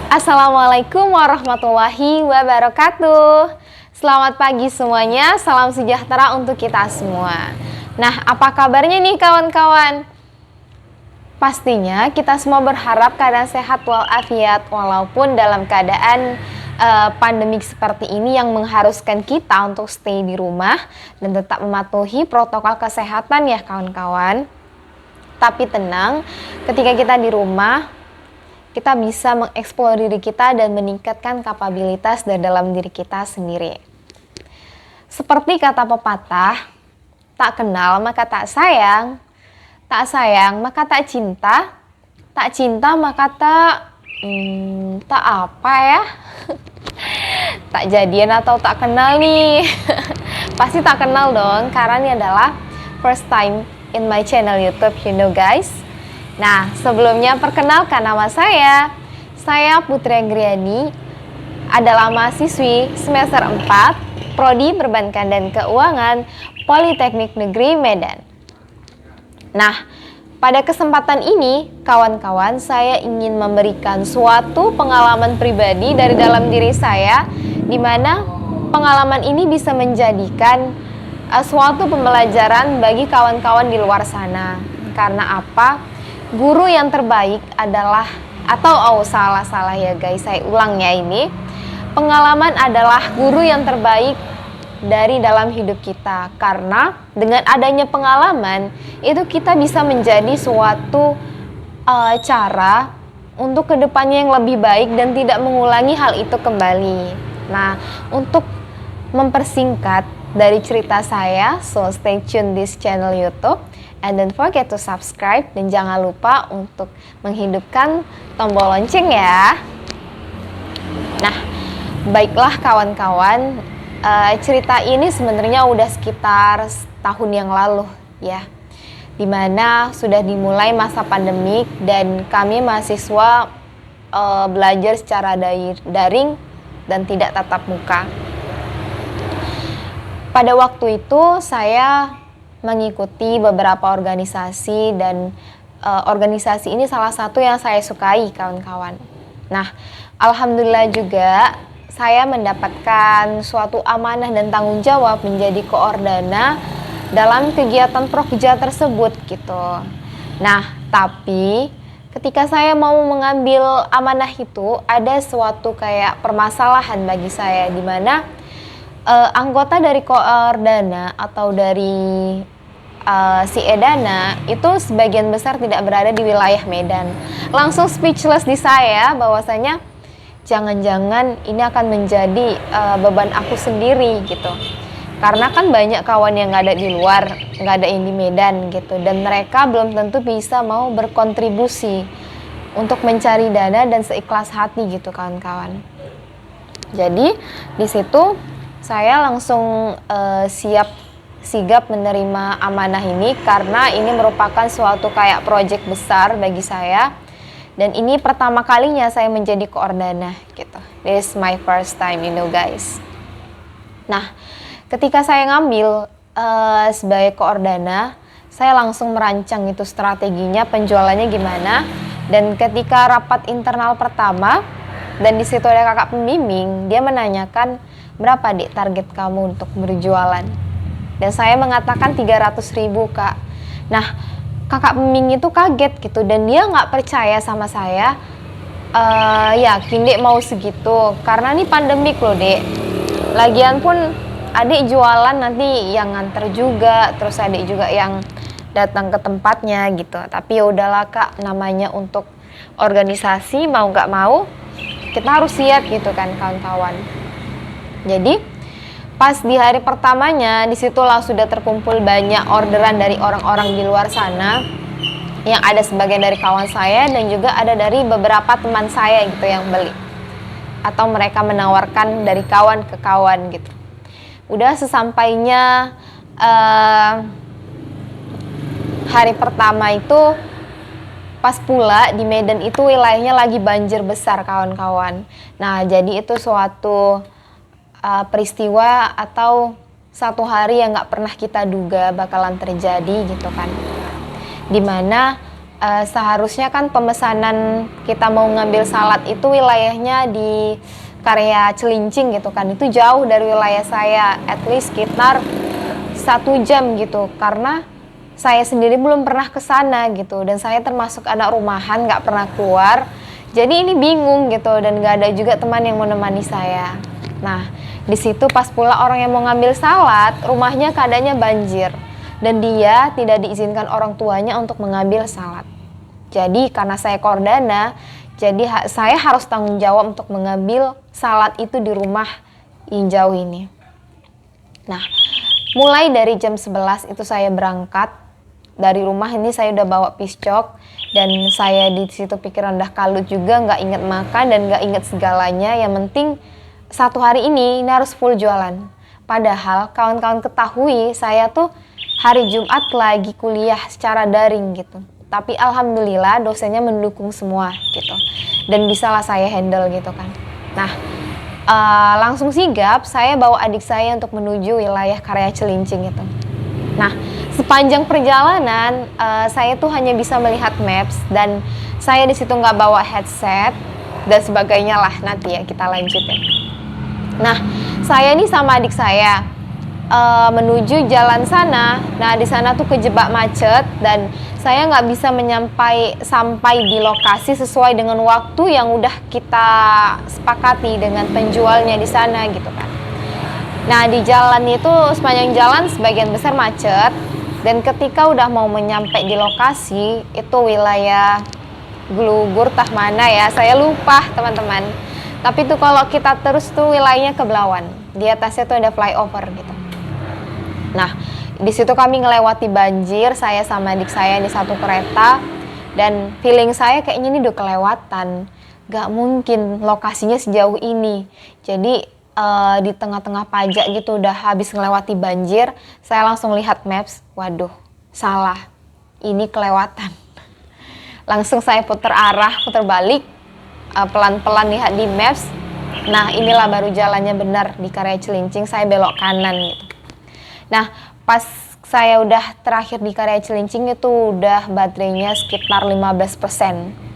Assalamualaikum warahmatullahi wabarakatuh. Selamat pagi semuanya, salam sejahtera untuk kita semua. Nah, apa kabarnya nih kawan-kawan? Pastinya kita semua berharap keadaan sehat walafiat walaupun dalam keadaan pandemik seperti ini yang mengharuskan kita untuk stay di rumah dan tetap mematuhi protokol kesehatan ya kawan-kawan. Tapi tenang, ketika kita di rumah, kita bisa mengeksplor diri kita dan meningkatkan kapabilitas dari dalam diri kita sendiri. Seperti kata pepatah, tak kenal maka tak sayang maka tak cinta maka tak apa ya? Tak jadian atau tak kenal nih? Pasti tak kenal dong, karena ini adalah first time in my channel YouTube, you know guys. Nah, sebelumnya perkenalkan nama saya Putri Anggriani, adalah mahasiswi semester 4, Prodi Perbankan dan Keuangan, Politeknik Negeri Medan. Nah, pada kesempatan ini, kawan-kawan, saya ingin memberikan suatu pengalaman pribadi dari dalam diri saya, di mana pengalaman ini bisa menjadikan suatu pembelajaran bagi kawan-kawan di luar sana. Karena apa? Guru yang terbaik adalah, salah ya guys, saya ulang ya ini. Pengalaman adalah guru yang terbaik dari dalam hidup kita. Karena dengan adanya pengalaman, itu kita bisa menjadi suatu cara untuk kedepannya yang lebih baik dan tidak mengulangi hal itu kembali. Nah, untuk mempersingkat dari cerita saya, so stay tune this channel YouTube. And don't forget to subscribe dan jangan lupa untuk menghidupkan tombol lonceng ya. Nah, baiklah kawan-kawan, cerita ini sebenarnya udah sekitar tahun yang lalu ya, dimana sudah dimulai masa pandemik dan kami mahasiswa belajar secara daring dan tidak tatap muka. Pada waktu itu saya mengikuti beberapa organisasi dan organisasi ini salah satu yang saya sukai kawan-kawan. Nah, alhamdulillah juga saya mendapatkan suatu amanah dan tanggung jawab menjadi koordina dalam kegiatan Prokja tersebut gitu. Nah, tapi ketika saya mau mengambil amanah itu ada suatu kayak permasalahan bagi saya, di mana anggota dari koordina atau dari si Edana itu sebagian besar tidak berada di wilayah Medan. Langsung speechless di saya bahwasanya jangan-jangan ini akan menjadi beban aku sendiri gitu. Karena kan banyak kawan yang nggak ada di luar, nggak ada yang di Medan gitu, dan mereka belum tentu bisa mau berkontribusi untuk mencari dana dan seikhlas hati gitu kawan-kawan. Jadi di situ saya langsung sigap menerima amanah ini karena ini merupakan suatu kayak project besar bagi saya dan ini pertama kalinya saya menjadi koordina gitu. This is my first time, you know guys. Nah, ketika saya ngambil sebagai koordina, saya langsung merancang itu strateginya, penjualannya gimana, dan ketika rapat internal pertama dan di situ ada kakak pembimbing, dia menanyakan berapa dek target kamu untuk berjualan, dan saya mengatakan 300.000 kak. Nah, kakak pembimbing itu kaget gitu dan dia nggak percaya sama saya. Yakin dek mau segitu, karena ini pandemik loh dek, lagian pun adik jualan nanti yang nganter juga, terus adik juga yang datang ke tempatnya gitu. Tapi ya udahlah kak, namanya untuk organisasi, mau nggak mau kita harus siap gitu kan kawan-kawan. Jadi pas di hari pertamanya disitulah sudah terkumpul banyak orderan dari orang-orang di luar sana, yang ada sebagian dari kawan saya dan juga ada dari beberapa teman saya gitu yang beli, atau mereka menawarkan dari kawan ke kawan gitu. Udah sesampainya hari pertama itu, pas pula di Medan itu wilayahnya lagi banjir besar kawan-kawan. Nah, jadi itu suatu peristiwa atau satu hari yang nggak pernah kita duga bakalan terjadi gitu kan, dimana seharusnya kan pemesanan kita mau ngambil salad itu wilayahnya di Karya Cilincing gitu kan, itu jauh dari wilayah saya, at least sekitar 1 jam gitu, karena saya sendiri belum pernah ke sana gitu, dan saya termasuk anak rumahan, nggak pernah keluar, jadi ini bingung gitu, dan nggak ada juga teman yang menemani saya. Nah, di situ pas pula orang yang mau ngambil salad, rumahnya keadaannya banjir, dan dia tidak diizinkan orang tuanya untuk mengambil salad. Jadi karena saya kordana, jadi saya harus tanggung jawab untuk mengambil salad itu di rumah yang jauh ini. Nah, mulai dari jam 11 itu saya berangkat dari rumah. Ini saya udah bawa piscok, dan saya di situ pikiran udah kalut juga, nggak inget makan dan nggak inget segalanya. Yang penting satu hari ini harus full jualan. Padahal kawan-kawan ketahui saya tuh hari Jumat lagi kuliah secara daring gitu. Tapi alhamdulillah dosennya mendukung semua gitu, dan bisalah saya handle gitu kan. Nah, langsung sigap saya bawa adik saya untuk menuju wilayah Karya Cilincing itu. Nah, sepanjang perjalanan saya tuh hanya bisa melihat maps, dan saya di situ nggak bawa headset dan sebagainya lah, nanti ya kita lanjutin. Nah, saya nih sama adik saya menuju jalan sana. Nah, di sana tuh kejebak macet, dan saya nggak bisa sampai di lokasi sesuai dengan waktu yang udah kita sepakati dengan penjualnya di sana gitu kan. Nah, di jalan itu sepanjang jalan sebagian besar macet, dan ketika udah mau menyampai di lokasi itu wilayah Glugur tah mana ya, saya lupa teman-teman. Tapi tuh kalau kita terus tuh wilayahnya ke Belawan, di atasnya tuh ada flyover gitu. Nah, di situ kami ngelewati banjir, saya sama adik saya di satu kereta, dan feeling saya kayaknya ini udah kelewatan, gak mungkin lokasinya sejauh ini. Jadi di tengah-tengah pajak gitu udah habis ngelewati banjir, saya langsung lihat maps, waduh, salah, ini kelewatan. Langsung saya putar arah, putar balik, pelan-pelan lihat di maps. Nah, inilah baru jalannya benar di Karya Cilincing, saya belok kanan gitu. Nah, pas saya udah terakhir di Karya Cilincing itu udah baterainya sekitar 15%.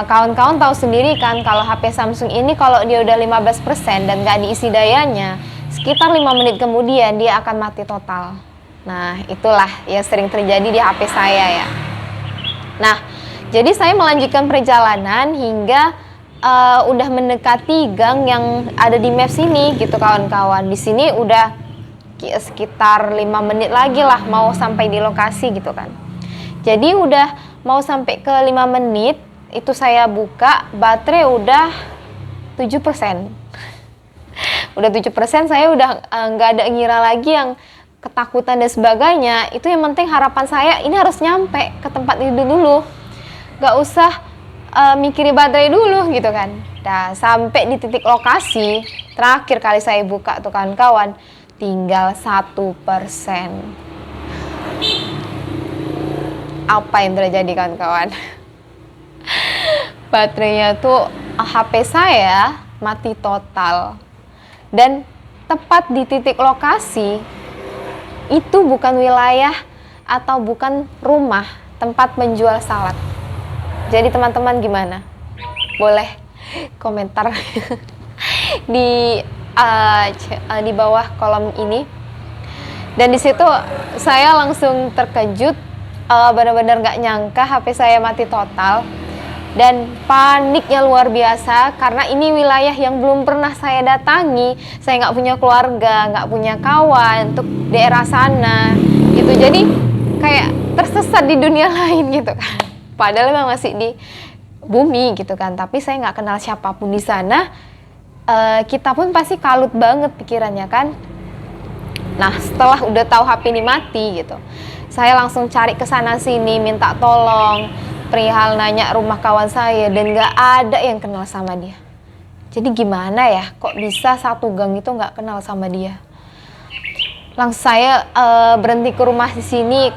Kawan-kawan tahu sendiri kan kalau HP Samsung ini kalau dia udah 15% dan nggak diisi dayanya, sekitar 5 menit kemudian dia akan mati total. Nah, itulah yang sering terjadi di HP saya ya. Nah, jadi saya melanjutkan perjalanan hingga udah mendekati gang yang ada di maps ini gitu kawan-kawan. Di sini udah sekitar 5 menit lagi lah mau sampai di lokasi gitu kan. Jadi udah mau sampai ke 5 menit itu saya buka, baterai udah 7%. Udah 7%, saya udah nggak ada ngira lagi yang ketakutan dan sebagainya. Itu yang penting harapan saya ini harus nyampe ke tempat itu dulu, nggak usah mikirin baterai dulu gitu kan. Nah, sampai di titik lokasi terakhir kali saya buka tuh kawan-kawan, tinggal 1%. Apa yang terjadi kawan-kawan? Baterainya tuh HP saya mati total. Dan tepat di titik lokasi itu bukan wilayah atau bukan rumah tempat menjual salad. Jadi teman-teman gimana? Boleh komentar di bawah kolom ini. Dan di situ saya langsung terkejut, benar-benar nggak nyangka HP saya mati total, dan paniknya luar biasa karena ini wilayah yang belum pernah saya datangi. Saya nggak punya keluarga, nggak punya kawan untuk daerah sana gitu, jadi kayak tersesat di dunia lain gitu kan. Padahal memang masih di bumi gitu kan, tapi saya nggak kenal siapapun di sana. Kita pun pasti kalut banget pikirannya kan. Nah, setelah udah tahu HP ini mati gitu, saya langsung cari ke sana sini minta tolong, perihal nanya rumah kawan saya, dan nggak ada yang kenal sama dia. Jadi gimana ya, kok bisa satu gang itu nggak kenal sama dia? Langsung saya berhenti ke rumah di sini,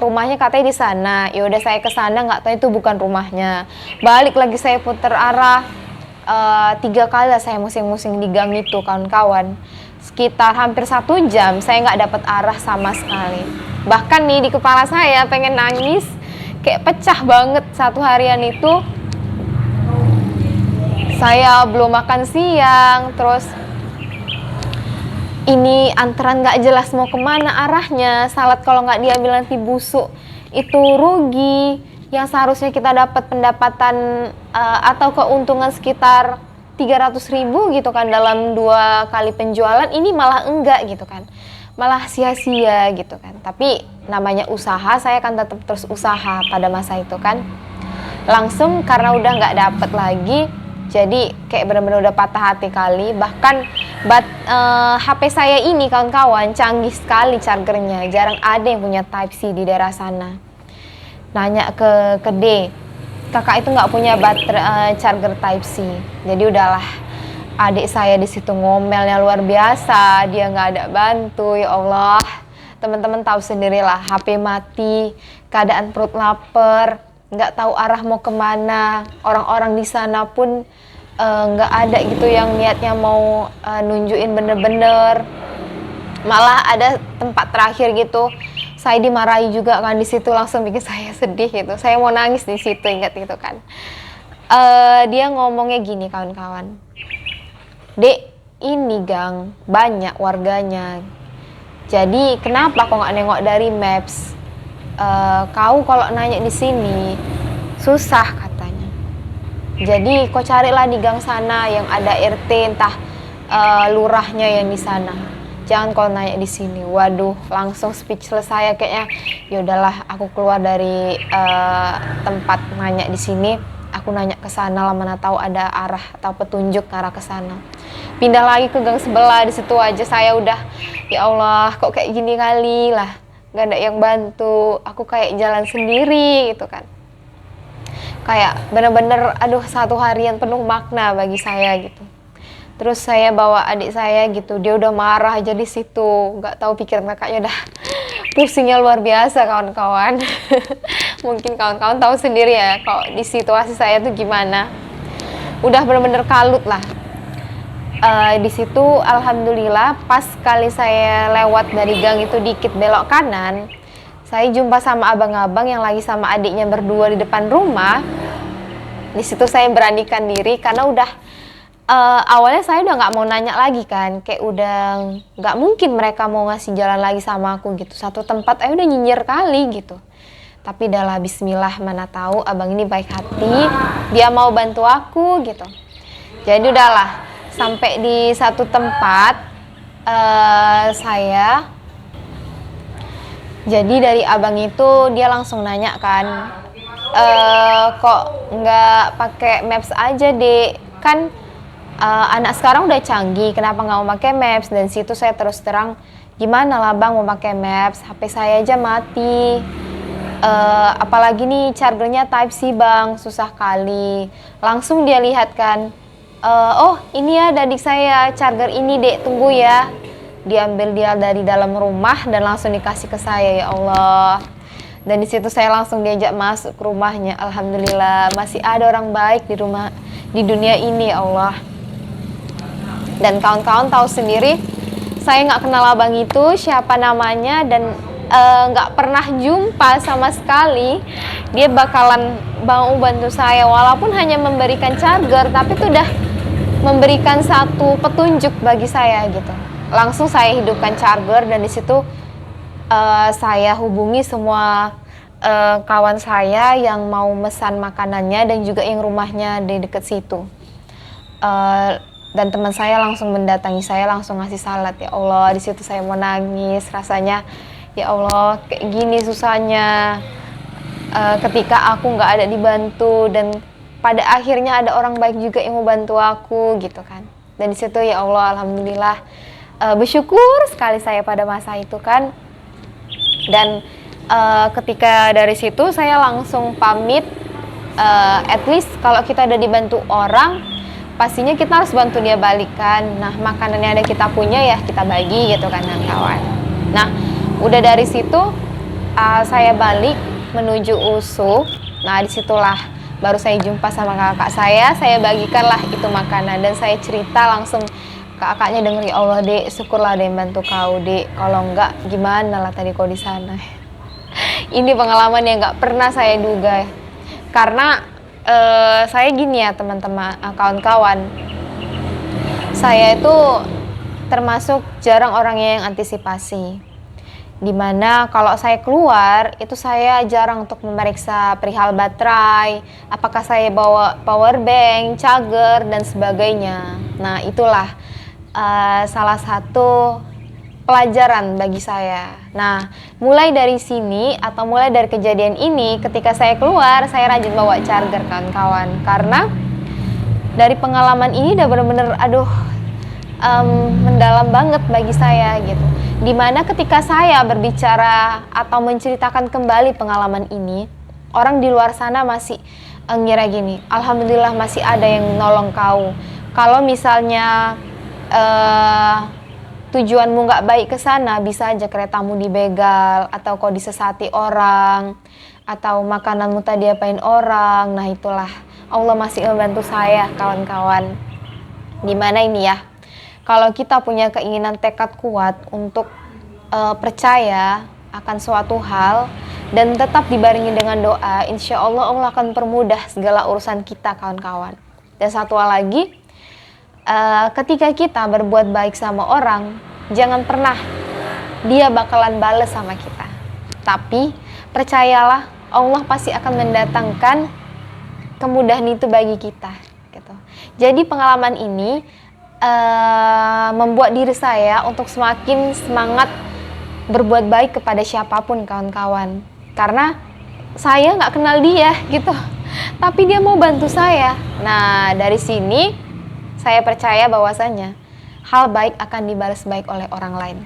rumahnya katanya di sana. Ya udah saya ke sana, nggak tahu itu bukan rumahnya. Balik lagi saya putar arah, 3 kali lah saya musing-musing di gang itu kawan-kawan. Sekitar hampir 1 jam saya nggak dapat arah sama sekali. Bahkan nih di kepala saya pengen nangis, kayak pecah banget. Satu harian itu saya belum makan siang, terus ini antrean nggak jelas mau kemana arahnya. Salad kalau nggak diambil nanti busuk, itu rugi. Yang seharusnya kita dapat pendapatan atau keuntungan sekitar 300.000 gitu kan dalam 2 kali penjualan, ini malah enggak gitu kan, malah sia-sia gitu kan. Tapi namanya usaha, saya akan tetap terus usaha pada masa itu kan. Langsung karena udah nggak dapet lagi, jadi kayak benar-benar udah patah hati kali. Bahkan HP saya ini kawan-kawan canggih sekali chargernya, jarang ada yang punya Type C di daerah sana. Nanya ke D, kakak itu nggak punya baterai charger Type C. Jadi udahlah, adik saya di situ ngomelnya luar biasa, dia nggak ada bantu. Ya Allah, teman-teman tahu sendirilah, HP mati, keadaan perut lapar, nggak tahu arah mau kemana. Orang-orang di sana pun nggak ada gitu yang niatnya mau nunjukin bener-bener. Malah ada tempat terakhir gitu, saya dimarahi juga kan di situ, langsung bikin saya sedih gitu. Saya mau nangis di situ, ingat gitu kan. Dia ngomongnya gini kawan-kawan, Dek, ini gang banyak warganya. Jadi kenapa kau nggak nengok dari maps? Kau kalau nanya di sini susah katanya. Jadi kau carilah di gang sana yang ada RT, entah lurahnya yang di sana. Jangan kau nanya di sini. Waduh, langsung speechless saya kayaknya. Ya udahlah, aku keluar dari tempat nanya di sini. Aku nanya ke sana lah, mana tahu ada arah atau petunjuk ke arah ke sana. Pindah lagi ke gang sebelah, di situ aja saya udah, ya Allah, kok kayak gini kali lah. Gak ada yang bantu, aku kayak jalan sendiri gitu kan. Kayak bener-bener, aduh, satu harian penuh makna bagi saya gitu. Terus saya bawa adik saya gitu, dia udah marah aja di situ, nggak tahu pikiran kakaknya udah pusingnya luar biasa kawan-kawan. Mungkin kawan-kawan tahu sendiri ya, kalau di situasi saya tuh gimana. Udah bener-bener kalut lah. Di situ alhamdulillah pas kali saya lewat dari gang itu dikit belok kanan, saya jumpa sama abang-abang yang lagi sama adiknya berdua di depan rumah. Di situ saya beranikan diri karena udah awalnya saya udah nggak mau nanya lagi kan, kayak udah nggak mungkin mereka mau ngasih jalan lagi sama aku gitu. Satu tempat udah nyinyir kali gitu. Tapi udahlah, bismillah, mana tahu abang ini baik hati, dia mau bantu aku gitu. Jadi udahlah, sampai di satu tempat saya, jadi dari abang itu dia langsung nanya kan, kok nggak pakai maps aja dek, kan anak sekarang udah canggih, kenapa nggak mau pakai maps? Dan situ saya terus terang, gimana lah bang mau pakai maps, HP saya aja mati, apalagi nih chargernya Type C bang, susah kali. Langsung dia lihat kan, oh ini ya adik saya charger ini dek, tunggu ya. Diambil dia dari dalam rumah dan langsung dikasih ke saya. Ya Allah. Dan di situ saya langsung diajak masuk ke rumahnya. Alhamdulillah masih ada orang baik di rumah, di dunia ini. Ya Allah. Dan kawan-kawan tahu sendiri, saya nggak kenal abang itu siapa namanya dan nggak pernah jumpa sama sekali. Dia bakalan mau bantu saya walaupun hanya memberikan charger, tapi itu udah memberikan satu petunjuk bagi saya gitu. Langsung saya hidupkan charger dan di situ saya hubungi semua kawan saya yang mau mesan makanannya dan juga yang rumahnya di dekat situ. Dan teman saya langsung mendatangi saya, langsung ngasih salad. Ya Allah, di situ saya mau nangis rasanya. Ya Allah, kayak gini susahnya ketika aku nggak ada dibantu, dan pada akhirnya ada orang baik juga yang mau bantu aku gitu kan. Dan di situ ya Allah, alhamdulillah, bersyukur sekali saya pada masa itu kan. Dan ketika dari situ saya langsung pamit, at least kalau kita udah dibantu orang, pastinya kita harus bantu dia balikan. Nah, makanan yang ada kita punya ya kita bagi gitu kan dengan kawan. Nah, udah dari situ saya balik menuju USU. Nah, disitulah baru saya jumpa sama kakak saya bagikanlah itu makanan dan saya cerita langsung. Kakaknya denger, ya Allah dek, syukurlah ada yang bantu kau dek, kalau enggak gimana lah tadi kau di sana. Ini pengalaman yang nggak pernah saya duga. Karena saya gini ya teman-teman, kawan-kawan. Saya itu termasuk jarang orangnya yang antisipasi. Dimana kalau saya keluar, itu saya jarang untuk memeriksa perihal baterai, apakah saya bawa power bank, charger, dan sebagainya. Nah, itulah salah satu pelajaran bagi saya. Nah, mulai dari sini atau mulai dari kejadian ini, ketika saya keluar, saya rajin bawa charger, kawan-kawan. Karena dari pengalaman ini udah bener-bener, mendalam banget bagi saya gitu. Dimana ketika saya berbicara atau menceritakan kembali pengalaman ini, orang di luar sana masih ngira gini, alhamdulillah masih ada yang nolong kau. Kalau misalnya tujuanmu nggak baik ke sana, bisa aja keretamu dibegal, atau kau disesati orang, atau makananmu tadi diapain orang. Nah itulah, Allah masih membantu saya, kawan-kawan. Dimana ini ya, kalau kita punya keinginan tekad kuat untuk percaya akan suatu hal dan tetap dibarengi dengan doa, insya Allah Allah akan permudah segala urusan kita, kawan-kawan. Dan satu hal lagi, ketika kita berbuat baik sama orang, jangan pernah dia bakalan bales sama kita. Tapi percayalah, Allah pasti akan mendatangkan kemudahan itu bagi kita. Gitu. Jadi pengalaman ini membuat diri saya untuk semakin semangat berbuat baik kepada siapapun, kawan-kawan. Karena saya nggak kenal dia gitu, tapi dia mau bantu saya. Nah dari sini saya percaya bahwasanya hal baik akan dibalas baik oleh orang lain.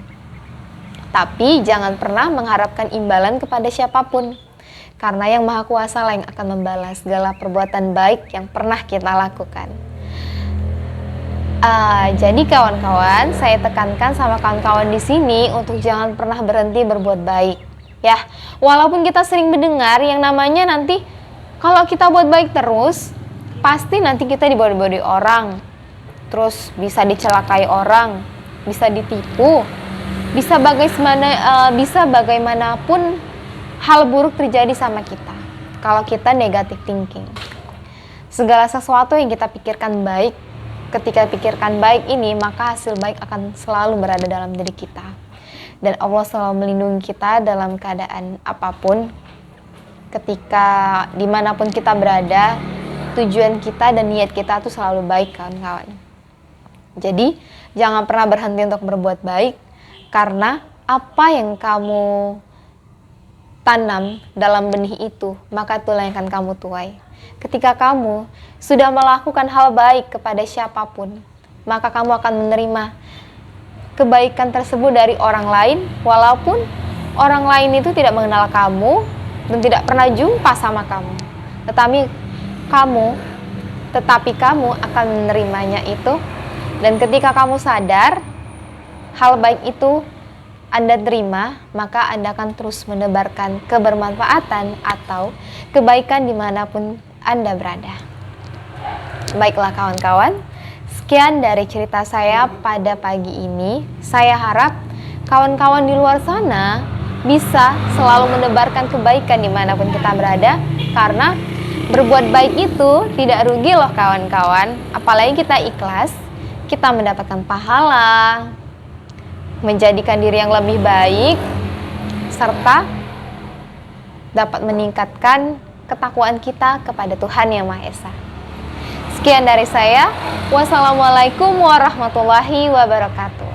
Tapi jangan pernah mengharapkan imbalan kepada siapapun, karena yang Maha Kuasa lah yang akan membalas segala perbuatan baik yang pernah kita lakukan. Jadi kawan-kawan, saya tekankan sama kawan-kawan di sini untuk jangan pernah berhenti berbuat baik. Ya, walaupun kita sering mendengar yang namanya nanti kalau kita buat baik terus, pasti nanti kita dibodoh-bodohi orang. Terus bisa dicelakai orang, bisa ditipu, bisa bagaimanapun hal buruk terjadi sama kita. Kalau kita negative thinking, segala sesuatu yang kita pikirkan baik, ketika pikirkan baik ini, maka hasil baik akan selalu berada dalam diri kita. Dan Allah selalu melindungi kita dalam keadaan apapun. Ketika dimanapun kita berada, tujuan kita dan niat kita itu selalu baik, kawan-kawan. Jadi, jangan pernah berhenti untuk berbuat baik, karena apa yang kamu tanam dalam benih itu, maka itulah yang akan kamu tuai. Ketika kamu sudah melakukan hal baik kepada siapapun, maka kamu akan menerima kebaikan tersebut dari orang lain, walaupun orang lain itu tidak mengenal kamu dan tidak pernah jumpa sama kamu. Tetapi kamu akan menerimanya itu, dan ketika kamu sadar hal baik itu Anda terima, maka Anda akan terus menebarkan kebermanfaatan atau kebaikan dimanapun Anda berada. Baiklah kawan-kawan, sekian dari cerita saya pada pagi ini. Saya harap kawan-kawan di luar sana bisa selalu menebarkan kebaikan dimanapun kita berada, karena berbuat baik itu tidak rugi loh kawan-kawan. Apalagi kita ikhlas, kita mendapatkan pahala, menjadikan diri yang lebih baik, serta dapat meningkatkan ketakwaan kita kepada Tuhan Yang Maha Esa. Sekian dari saya. Wassalamualaikum warahmatullahi wabarakatuh.